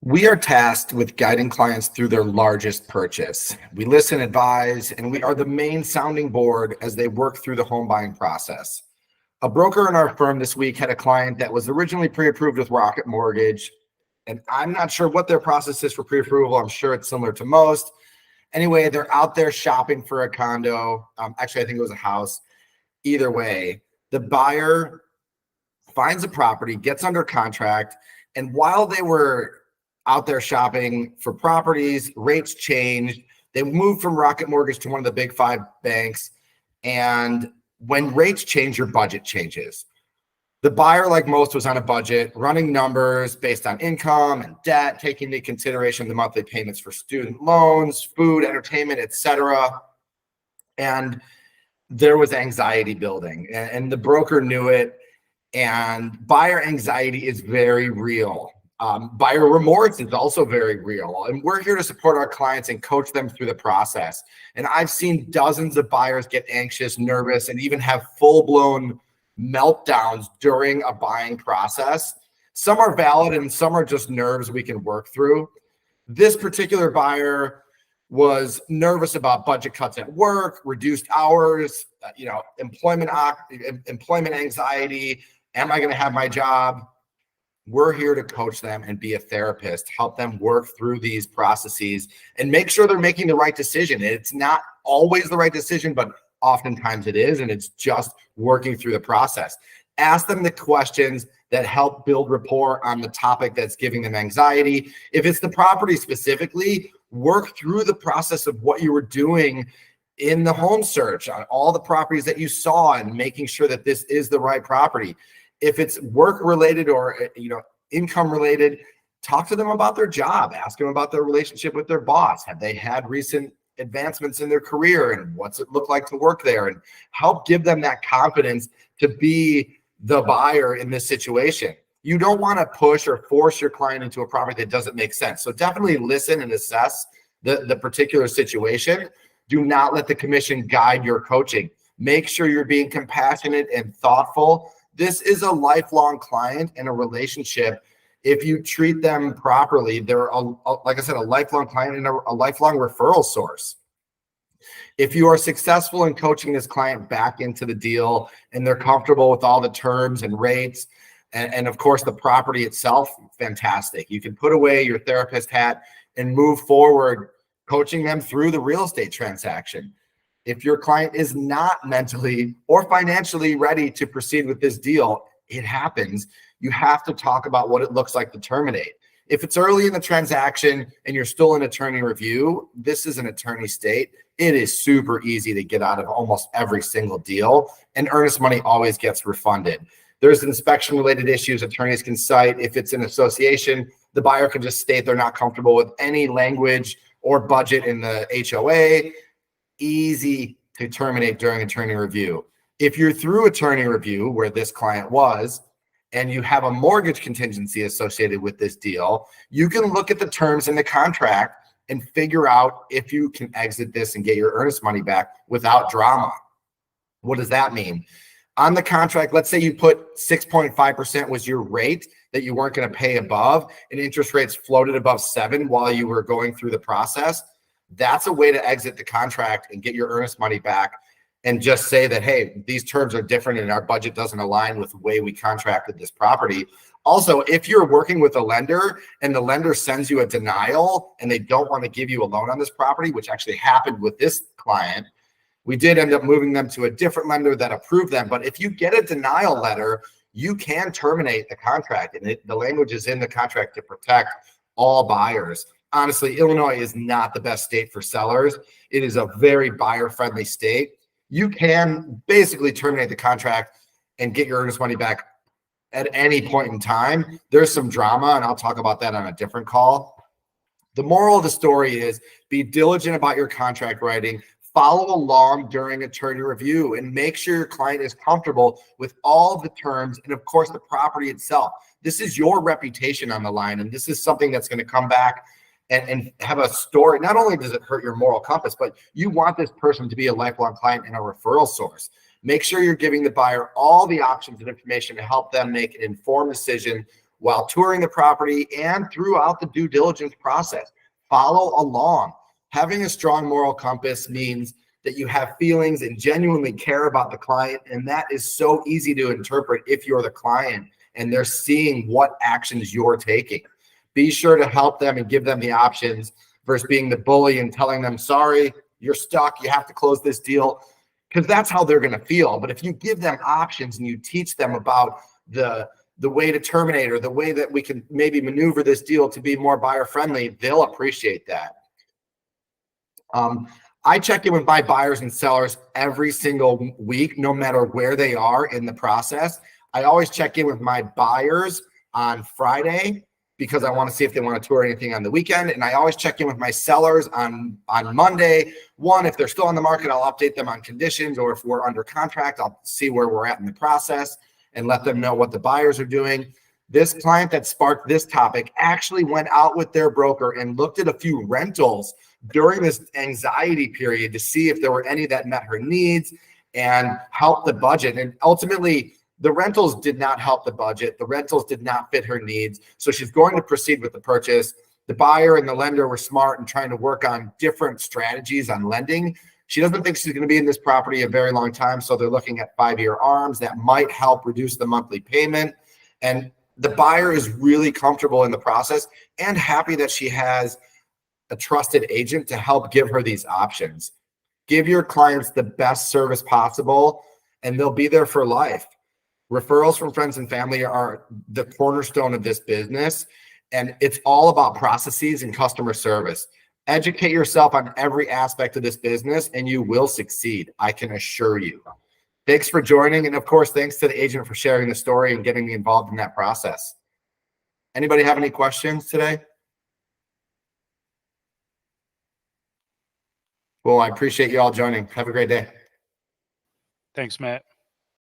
We are tasked with guiding clients through their largest purchase. We listen, advise, and we are the main sounding board as they work through the home buying process. A broker in our firm this week had a client that was originally pre-approved with Rocket Mortgage, and I'm not sure what their process is for pre-approval. I'm sure it's similar to most. Anyway, they're out there shopping for a condo. Actually, I think it was a house. Either way, the buyer finds a property, gets under contract, and while they were out there shopping for properties, rates changed. They moved from Rocket Mortgage to one of the big five banks. And when rates change, your budget changes. The buyer, like most, was on a budget, running numbers based on income and debt, taking into consideration the monthly payments for student loans, food, entertainment, etc. And there was anxiety building, and the broker knew it. And buyer anxiety is very real. Buyer remorse is also very real. And we're here to support our clients and coach them through the process. And I've seen dozens of buyers get anxious, nervous, and even have full-blown meltdowns during a buying process. Some are valid and some are just nerves we can work through. This particular buyer was nervous about budget cuts at work, reduced hours, employment anxiety. Am I going to have my job? We're here to coach them and be a therapist, help them work through these processes and make sure they're making the right decision. It's not always the right decision, but oftentimes it is, and it's just working through the process. Ask them the questions that help build rapport on the topic that's giving them anxiety. If it's the property specifically, work through the process of what you were doing in the home search on all the properties that you saw and making sure that this is the right property. If it's work related or income related, talk to them about their job. Ask them about their relationship with their boss. Have they had recent advancements in their career, and what's it look like to work there? And help give them that confidence to be the buyer in this situation. You don't want to push or force your client into a property that doesn't make sense. So definitely listen and assess the particular situation. Do not let the commission guide your coaching. Make sure you're being compassionate and thoughtful. This is a lifelong client and a relationship. If you treat them properly, they're, like I said, a lifelong client and a lifelong referral source. If you are successful in coaching this client back into the deal and they're comfortable with all the terms and rates, and of course the property itself, fantastic. You can put away your therapist hat and move forward, coaching them through the real estate transaction. If your client is not mentally or financially ready to proceed with this deal, it happens. You have to talk about what it looks like to terminate. If it's early in the transaction and you're still in attorney review, this is an attorney state. It is super easy to get out of almost every single deal, and earnest money always gets refunded. There's inspection related issues attorneys can cite. If it's an association, the buyer can just state they're not comfortable with any language or budget in the HOA. Easy to terminate during attorney review. If you're through attorney review, where this client was, and you have a mortgage contingency associated with this deal, you can look at the terms in the contract and figure out if you can exit this and get your earnest money back without drama. What does that mean? On the contract, let's say you put 6.5% was your rate that you weren't going to pay above, and interest rates floated above 7 while you were going through the process. That's a way to exit the contract and get your earnest money back, and just say that, hey, these terms are different and our budget doesn't align with the way we contracted this property. Also, if you're working with a lender and the lender sends you a denial and they don't want to give you a loan on this property, which actually happened with this client, we did end up moving them to a different lender that approved them. But if you get a denial letter, you can terminate the contract, and the language is in the contract to protect all buyers. Honestly, Illinois is not the best state for sellers. It is a very buyer-friendly state. You can basically terminate the contract and get your earnest money back at any point in time. There's some drama, and I'll talk about that on a different call. The moral of the story is be diligent about your contract writing. Follow along during attorney review and make sure your client is comfortable with all the terms and, of course, the property itself. This is your reputation on the line, and this is something that's going to come back and have a story. Not only does it hurt your moral compass, but you want this person to be a lifelong client and a referral source. Make sure you're giving the buyer all the options and information to help them make an informed decision while touring the property and throughout the due diligence process. Follow along. Having a strong moral compass means that you have feelings and genuinely care about the client. And that is so easy to interpret if you're the client and they're seeing what actions you're taking. Be sure to help them and give them the options versus being the bully and telling them, sorry, you're stuck, you have to close this deal, because that's how they're going to feel. But if you give them options and you teach them about the way to terminate or the way that we can maybe maneuver this deal to be more buyer friendly, they'll appreciate that. I check in with my buyers and sellers every single week, no matter where they are in the process. I always check in with my buyers on Friday because I want to see if they want to tour anything on the weekend. And I always check in with my sellers on Monday. One, if they're still on the market, I'll update them on conditions, or if we're under contract, I'll see where we're at in the process and let them know what the buyers are doing. This client that sparked this topic actually went out with their broker and looked at a few rentals during this anxiety period to see if there were any that met her needs and helped the budget. And ultimately, the rentals did not help the budget. The rentals did not fit her needs. So she's going to proceed with the purchase. The buyer and the lender were smart in trying to work on different strategies on lending. She doesn't think she's going to be in this property a very long time. So they're looking at 5-year ARMs that might help reduce the monthly payment. And the buyer is really comfortable in the process and happy that she has a trusted agent to help give her these options. Give your clients the best service possible, and they'll be there for life. Referrals from friends and family are the cornerstone of this business, and it's all about processes and customer service. Educate yourself on every aspect of this business, and you will succeed. I can assure you. Thanks for joining, and of course, thanks to the agent for sharing the story and getting me involved in that process. Anybody have any questions today? Well, I appreciate you all joining. Have a great day. Thanks, Matt.